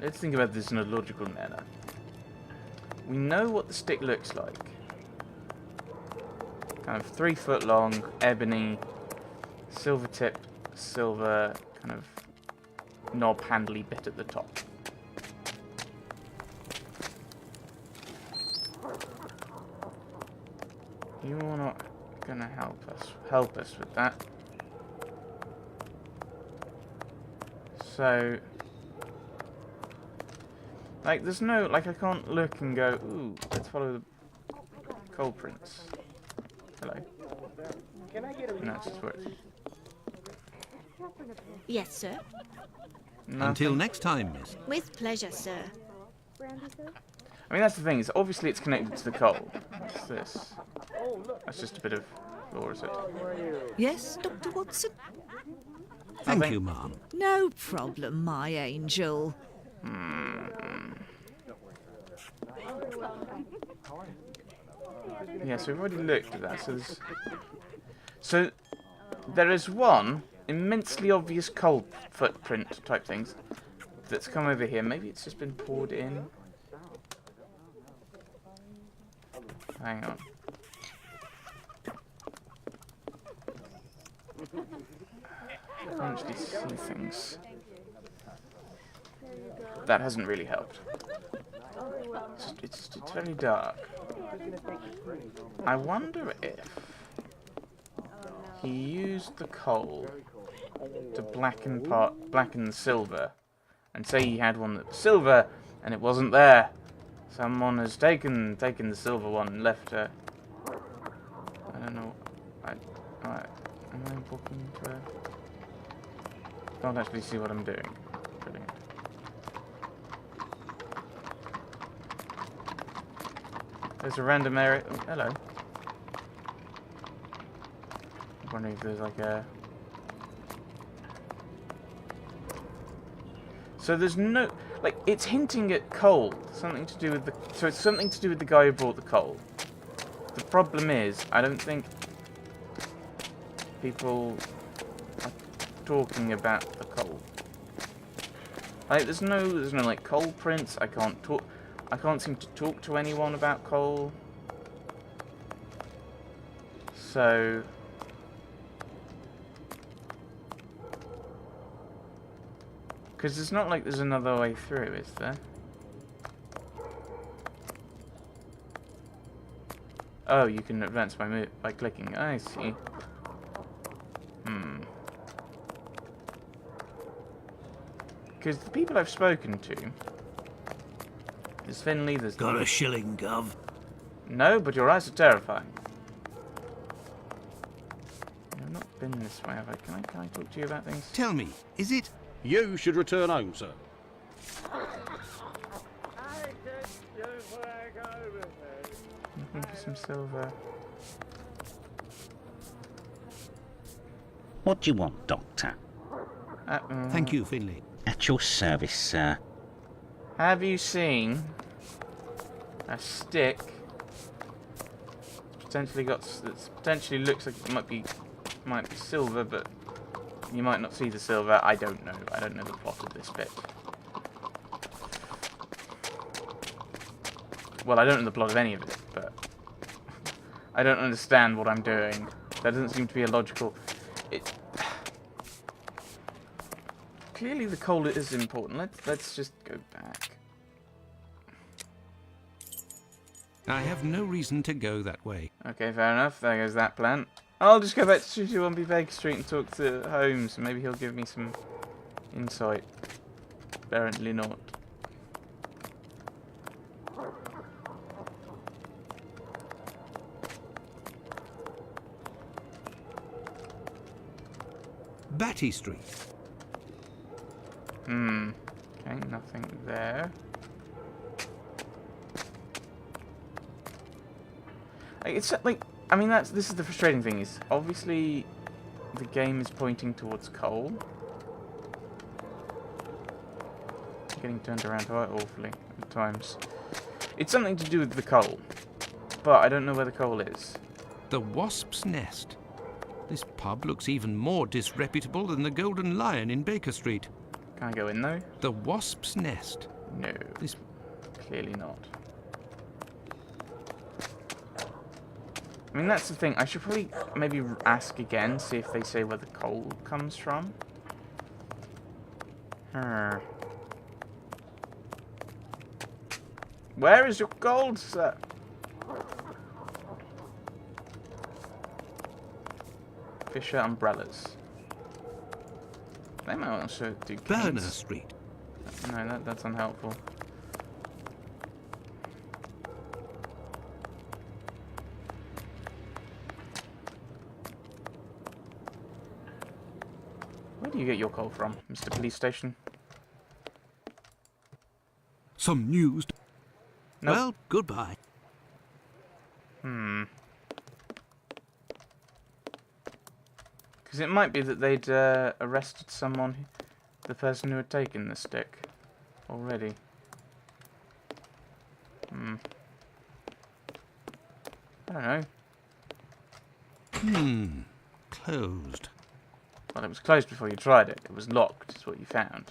let's think about this in a logical manner. We know what the stick looks like. Kind of 3 foot long, ebony, silver tip, silver kind of knob handly bit at the top. You're not gonna help us with that. So, like, there's no, like, I can't look and go, ooh, let's follow the coal prints. Hello. No, it's just words. Yes, sir. Nothing. Until next time, miss. With pleasure, sir. I mean, that's the thing, is obviously it's connected to the coal. What's this? That's just a bit of lore, is it? Yes, Dr. Watson? Thank Nothing? you, ma'am. No problem, my angel. Yeah, so we've already looked at that. So there is one immensely obvious coal footprint type things that's come over here. Maybe it's just been poured in. Hang on. I can actually see things. That hasn't really helped. It's very dark. I wonder if he used the coal to blacken the silver, and say he had one that was silver and it wasn't there. Someone has taken the silver one and left her. I don't know. Am I walking to her? I can't actually see what I'm doing. Brilliant. There's a random area. Oh, hello. I'm wondering if there's like a. So there's no, like, it's hinting at coal. Something to do with the. So it's something to do with the guy who brought the coal. The problem is, I don't think people are talking about the coal. Like, there's no like coal prints. I can't seem to talk to anyone about coal. So because it's not like there's another way through, is there? Oh, you can advance by clicking. I see. Because the people I've spoken to, there's Finley, there's... Got a shilling, Gov? No, but your eyes are terrifying. I've not been this way, have I? Can I talk to you about things? Tell me, is it? You should return home, sir. Looking for some silver. What do you want, Doctor? Thank you, Finley. At your service, sir. Have you seen a stick that's potentially looks like it might be silver, but you might not see the silver. I don't know. I don't know the plot of this bit. Well, I don't know the plot of any of it, but I don't understand what I'm doing. That doesn't seem to be a logical. Clearly, the coal is important. Let's just go back. I have no reason to go that way. Okay, fair enough. There goes that plan. I'll just go back to 221B Baker Street and talk to Holmes, and maybe he'll give me some insight. Apparently not. Batty Street. Okay, nothing there. It's like, I mean, this is the frustrating thing, is obviously the game is pointing towards coal. Getting turned around quite awfully at times. It's something to do with the coal, but I don't know where the coal is. The Wasp's Nest. This pub looks even more disreputable than the Golden Lion in Baker Street. Can I go in though? The wasp's nest. No, This clearly not. I mean, that's the thing. I should probably maybe ask again, see if they say where the coal comes from. Where is your gold, sir? Fisher umbrellas. They might also do Burner canes. Street. No, that's unhelpful. Where do you get your coal from, Mr. Police Station? Some news. Nope. Well, goodbye. Because it might be that they'd arrested someone, the person who had taken the stick, already. I don't know. Closed. Well, it was closed before you tried it. It was locked, is what you found.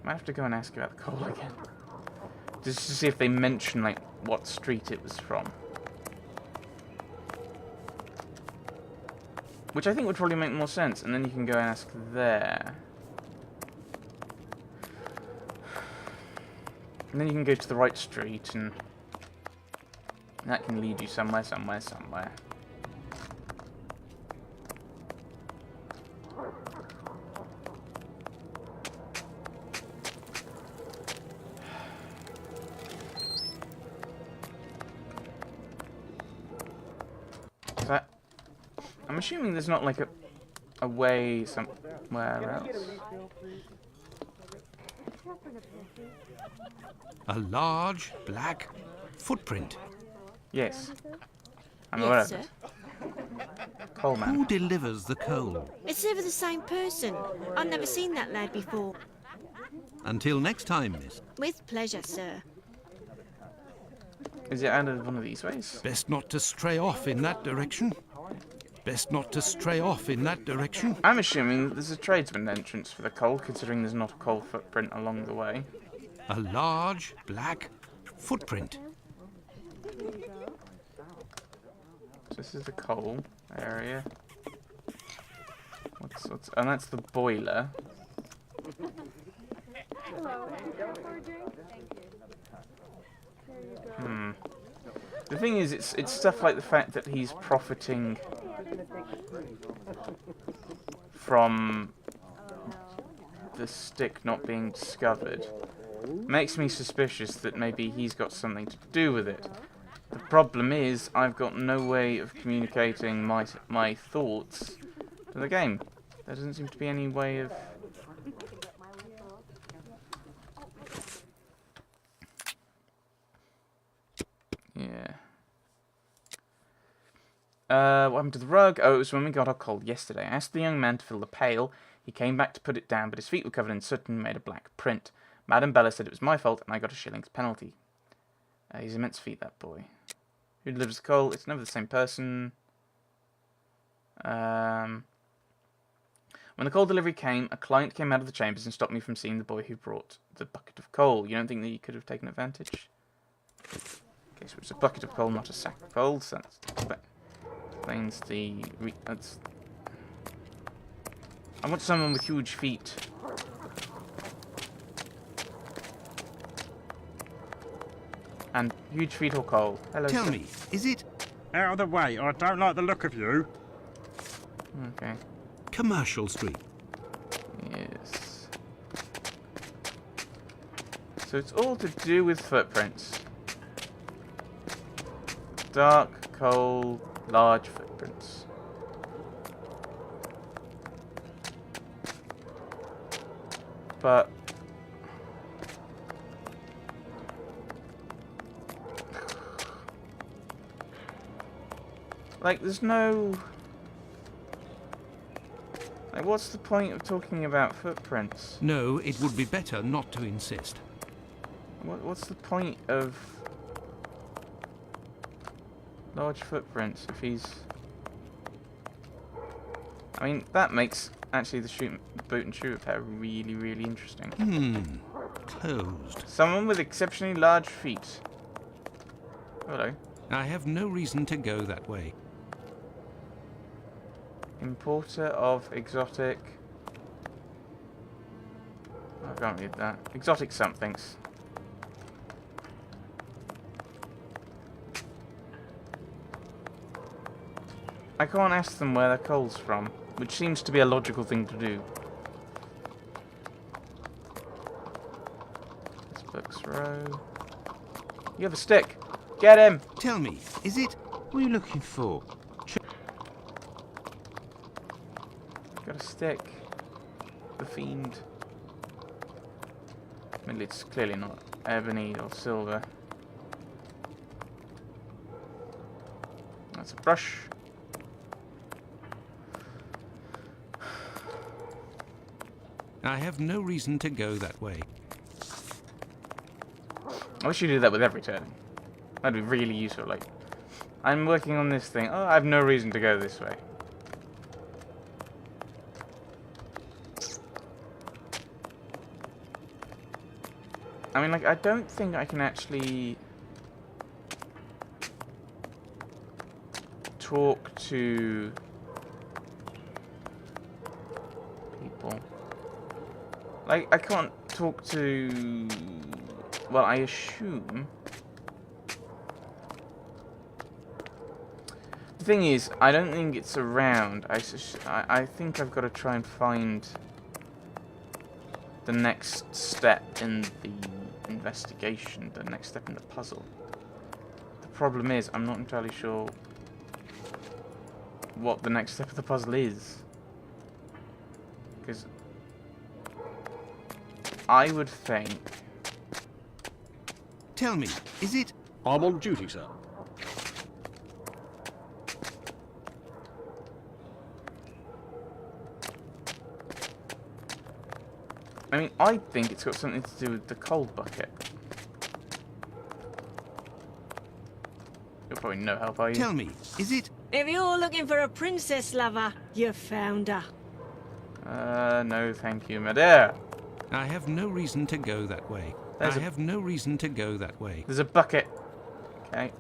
Might have to go and ask about the coal again. Just to see if they mention, like, what street it was from. Which I think would probably make more sense, and then you can go and ask there. And then you can go to the right street, and that can lead you somewhere. So I'm assuming there's not like a way somewhere else. A large black footprint. Yes. I'm aware Yes, of sir. it. Coalman. Who delivers the coal? It's never the same person. I've never seen that lad before. Until next time, miss. With pleasure, sir. Is it out of one of these ways? Best not to stray off in that direction. Best not to stray off in that direction. I'm assuming that there's a tradesman entrance for the coal, considering there's not a coal footprint along the way. A large black footprint. So this is the coal area. What's and that's the boiler. The thing is, it's stuff like the fact that he's profiting from the stick not being discovered. Makes me suspicious that maybe he's got something to do with it. The problem is, I've got no way of communicating my thoughts to the game. There doesn't seem to be any way of... Yeah. What happened to the rug? Oh, it was when we got our coal yesterday. I asked the young man to fill the pail. He came back to put it down, but his feet were covered in soot and made a black print. Madame Bella said it was my fault, and I got a shilling's penalty. He's immense feet, that boy. Who delivers the coal? It's never the same person. When the coal delivery came, a client came out of the chambers and stopped me from seeing the boy who brought the bucket of coal. You don't think that you could have taken advantage? Okay, so it's a bucket of coal, not a sack of coal. So that explains the... I want someone with huge feet. And huge feet or coal. Hello, Tell sir. me, is it Out of the way, I don't like the look of you. Okay. Commercial Street? Yes. So it's all to do with footprints. Dark, cold, large footprints. But... like, there's no... like, what's the point of talking about footprints? No, it would be better not to insist. What's the point of... Large footprints, if he's... I mean, that makes actually the boot and shoe repair really, really interesting. Closed. Someone with exceptionally large feet. Hello. I have no reason to go that way. Importer of exotic... I can't read that. Exotic somethings. I can't ask them where their coal's from, which seems to be a logical thing to do. This book's row. You have a stick. Get him. Tell me, is it? What are you looking for? Got a stick. The fiend. I mean, it's clearly not ebony or silver. That's a brush. I have no reason to go that way. I wish you did that with every turn. That'd be really useful. Like, I'm working on this thing. Oh, I have no reason to go this way. I mean, like, I don't think I can actually talk to people. Like, I can't talk to... Well, I assume... The thing is, I don't think it's around. I think I've got to try and find the next step in the investigation, the next step in the puzzle. The problem is, I'm not entirely sure what the next step of the puzzle is. Because I would think... Tell me, is it? I'm on duty, sir. I mean, I think it's got something to do with the coal bucket. You're probably no help, are you? Tell me, is it? If you're looking for a princess lover, you found her. No, thank you, my dear. I have no reason to go that way. I have no reason to go that way. There's a bucket. Okay.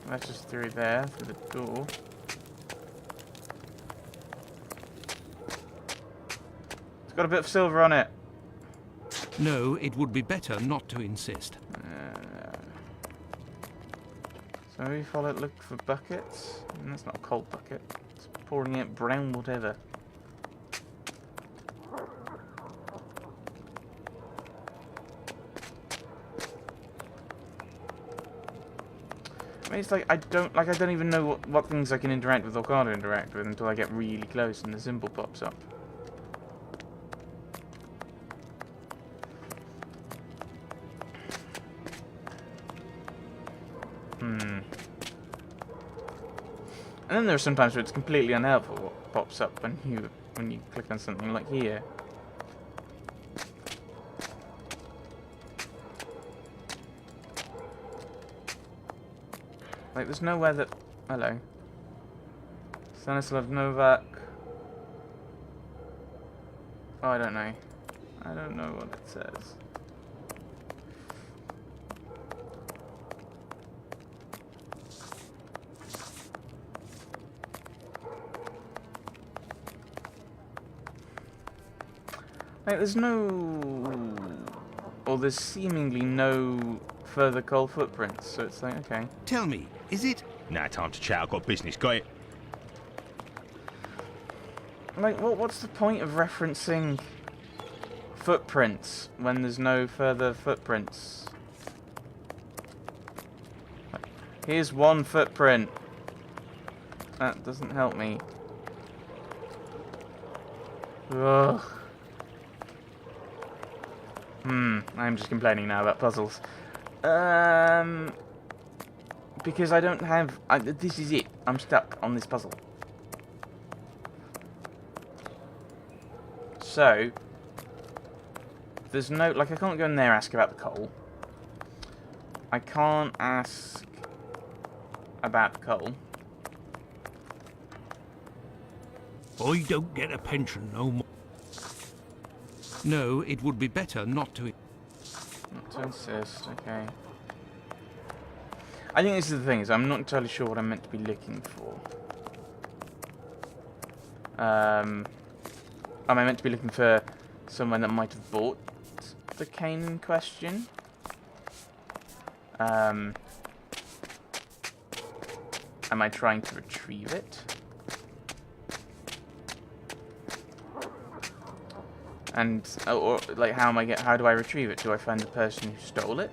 That's just through there, through the door. It's got a bit of silver on it. No, it would be better not to insist. So maybe follow it, look for buckets. And that's not a cold bucket. It's pouring out brown whatever. I mean, it's like I don't even know what things I can interact with or can't interact with until I get really close and the symbol pops up. And then there are some times where it's completely unhelpful what pops up when you click on something like here. Like, there's nowhere that... Hello. Stanislav Novak. Oh, I don't know. I don't know what it says. Like, there's no... Or there's seemingly no further coal footprints, so it's like, okay. Tell me, is it? Now, time to chat. I've got business. Got it? Like, what's the point of referencing footprints when there's no further footprints? Like, here's one footprint. That doesn't help me. Ugh. I'm just complaining now about puzzles. Because I don't have... this is it. I'm stuck on this puzzle. So, there's no... Like, I can't go in there and ask about the coal. I can't ask about the coal. I don't get a pension no more. No, it would be better not to. Not to insist, okay. I think this is the thing, is I'm not entirely sure what I'm meant to be looking for. Am I meant to be looking for someone that might have bought the cane in question? Am I trying to retrieve it? And or like, how do I retrieve it? Do I find the person who stole it,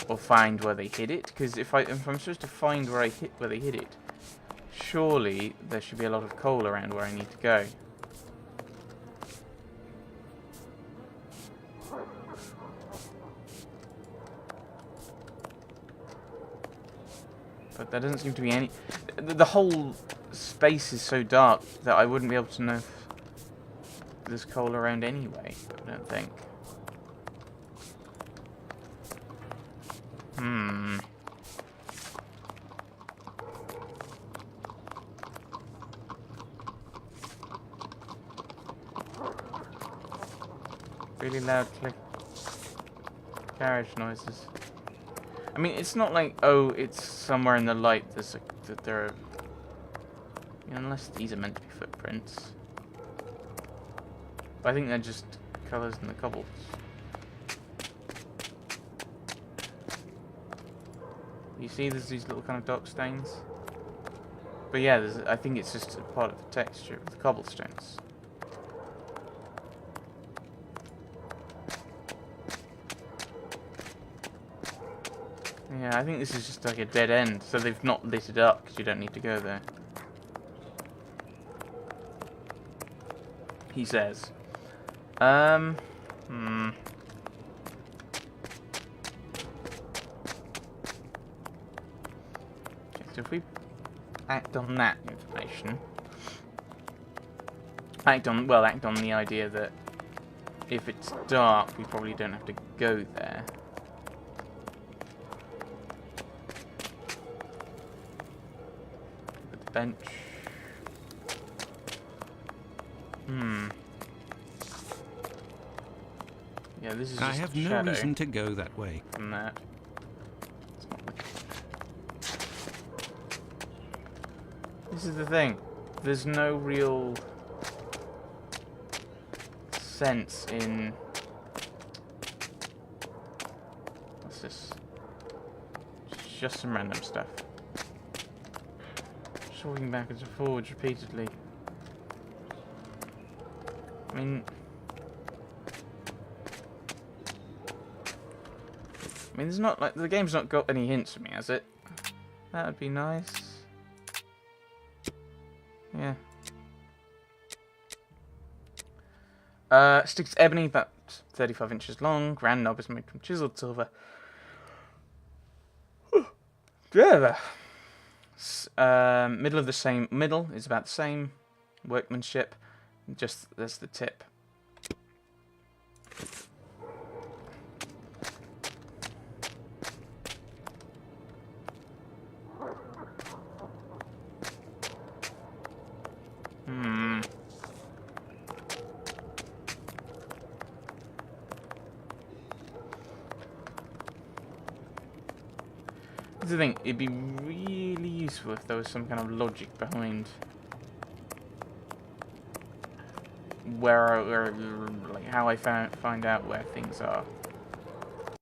or find where they hid it? Because if I'm supposed to find where they hid it, surely there should be a lot of coal around where I need to go. But there doesn't seem to be any... The whole space is so dark that I wouldn't be able to know if there's coal around anyway, I don't think. Really loud click carriage noises. I mean, it's not like, oh, it's somewhere in the light that there are... You know, unless these are meant to be footprints. But I think they're just colours in the cobbles. You see there's these little kind of dark stains? But yeah, I think it's just a part of the texture of the cobblestones. Yeah, I think this is just like a dead end, so they've not lit it up because you don't need to go there. He says. Okay, so if we act on that information, act on the idea that if it's dark, we probably don't have to go there. With the bench. Yeah, this is just I have no shadow reason to go that way. from that. This is the thing. There's no real sense in... What's this? Just some random stuff. Just walking backwards and forwards repeatedly. I mean, there's not, like, the game's not got any hints for me, has it? That would be nice. Yeah. Stick's ebony, about 35 inches long. Grand knob is made from chiseled silver. Yeah. Middle is about the same. Workmanship. Just, there's the tip. That's the thing, it'd be really useful if there was some kind of logic behind where like how I find out where things are.